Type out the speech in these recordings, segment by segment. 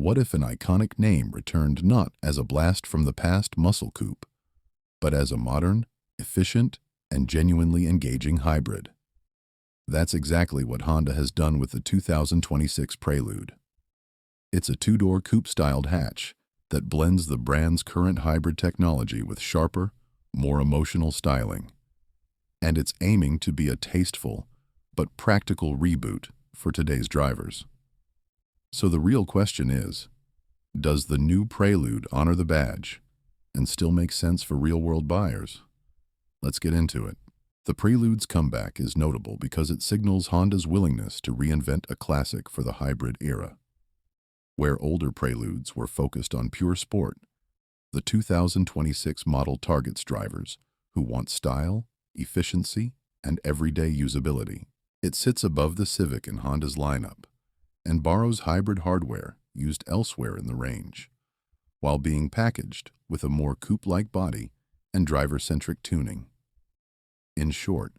What if an iconic name returned not as a blast from the past muscle coupe, but as a modern, efficient, and genuinely engaging hybrid? That's exactly what Honda has done with the 2026 Prelude. It's a two-door coupe-styled hatch that blends the brand's current hybrid technology with sharper, more emotional styling. And it's aiming to be a tasteful but practical reboot for today's drivers. So the real question is, does the new Prelude honor the badge and still make sense for real-world buyers? Let's get into it. The Prelude's comeback is notable because it signals Honda's willingness to reinvent a classic for the hybrid era. Where older Preludes were focused on pure sport, the 2026 model targets drivers who want style, efficiency, and everyday usability. It sits above the Civic in Honda's lineup and borrows hybrid hardware used elsewhere in the range, while being packaged with a more coupe-like body and driver-centric tuning. In short,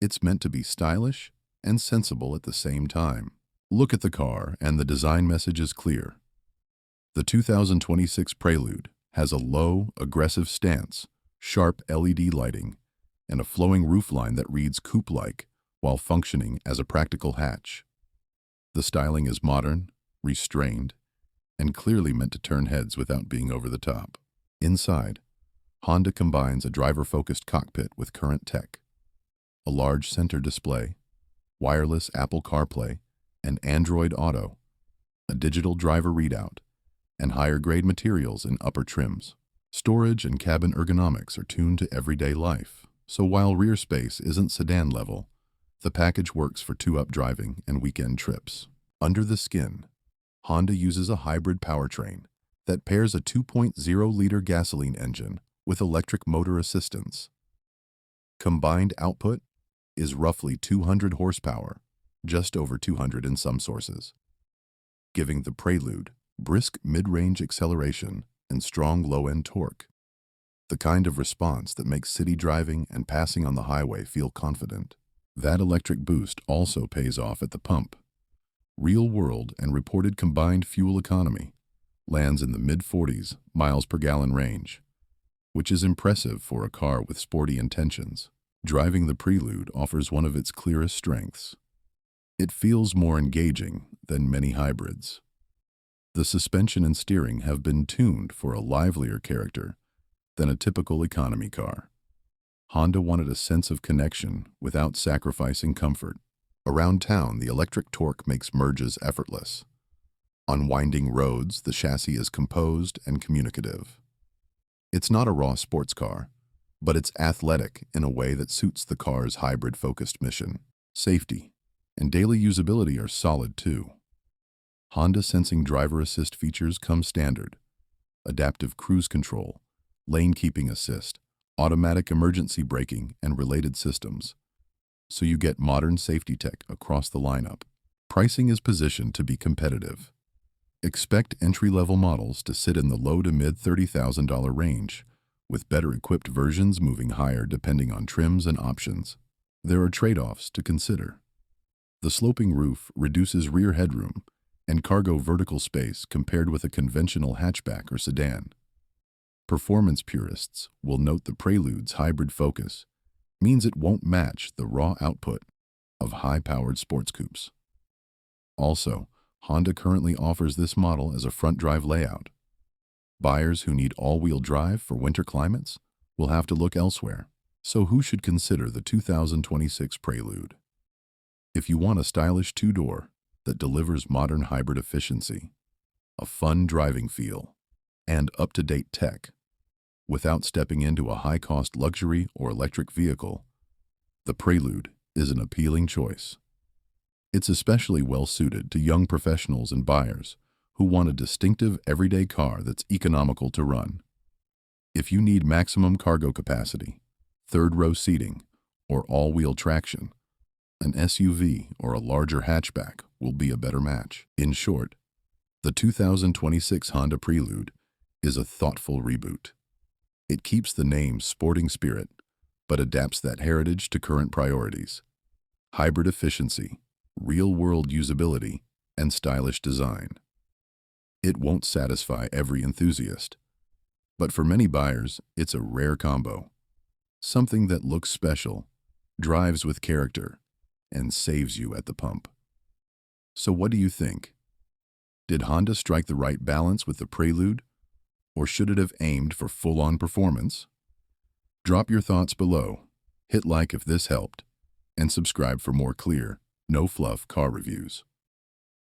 it's meant to be stylish and sensible at the same time. Look at the car and the design message is clear. The 2026 Prelude has a low, aggressive stance, sharp LED lighting, and a flowing roofline that reads coupe-like while functioning as a practical hatch. The styling is modern, restrained, and clearly meant to turn heads without being over the top. Inside, Honda combines a driver-focused cockpit with current tech, a large center display, wireless Apple CarPlay, and Android Auto, a digital driver readout, and higher-grade materials in upper trims. Storage and cabin ergonomics are tuned to everyday life, so while rear space isn't sedan level, the package works for two-up driving and weekend trips. Under the skin, Honda uses a hybrid powertrain that pairs a 2.0-liter gasoline engine with electric motor assistance. Combined output is roughly 200 horsepower, just over 200 in some sources, giving the Prelude brisk mid-range acceleration and strong low-end torque, the kind of response that makes city driving and passing on the highway feel confident. That electric boost also pays off at the pump. Real-world and reported combined fuel economy lands in the mid-40s miles per gallon range, which is impressive for a car with sporty intentions. Driving the Prelude offers one of its clearest strengths. It feels more engaging than many hybrids. The suspension and steering have been tuned for a livelier character than a typical economy car. Honda wanted a sense of connection without sacrificing comfort. Around town, the electric torque makes merges effortless. On winding roads, the chassis is composed and communicative. It's not a raw sports car, but it's athletic in a way that suits the car's hybrid-focused mission. Safety and daily usability are solid too. Honda Sensing driver assist features come standard: adaptive cruise control, lane keeping assist, automatic emergency braking, and related systems. So you get modern safety tech across the lineup. Pricing is positioned to be competitive. Expect entry-level models to sit in the low to mid $30,000 range, with better equipped versions moving higher depending on trims and options. There are trade-offs to consider. The sloping roof reduces rear headroom and cargo vertical space compared with a conventional hatchback or sedan. Performance purists will note the Prelude's hybrid focus means it won't match the raw output of high-powered sports coupes. Also, Honda currently offers this model as a front-drive layout. Buyers who need all-wheel drive for winter climates will have to look elsewhere. So who should consider the 2026 Prelude? If you want a stylish two-door that delivers modern hybrid efficiency, a fun driving feel, and up-to-date tech, without stepping into a high-cost luxury or electric vehicle, the Prelude is an appealing choice. It's especially well-suited to young professionals and buyers who want a distinctive everyday car that's economical to run. If you need maximum cargo capacity, third-row seating, or all-wheel traction, an SUV or a larger hatchback will be a better match. In short, the 2026 Honda Prelude is a thoughtful reboot. It keeps the name's sporting spirit, but adapts that heritage to current priorities: hybrid efficiency, real-world usability, and stylish design. It won't satisfy every enthusiast, but for many buyers, it's a rare combo. Something that looks special, drives with character, and saves you at the pump. So what do you think? Did Honda strike the right balance with the Prelude, or should it have aimed for full-on performance? Drop your thoughts below, hit like if this helped, and subscribe for more clear, no-fluff car reviews.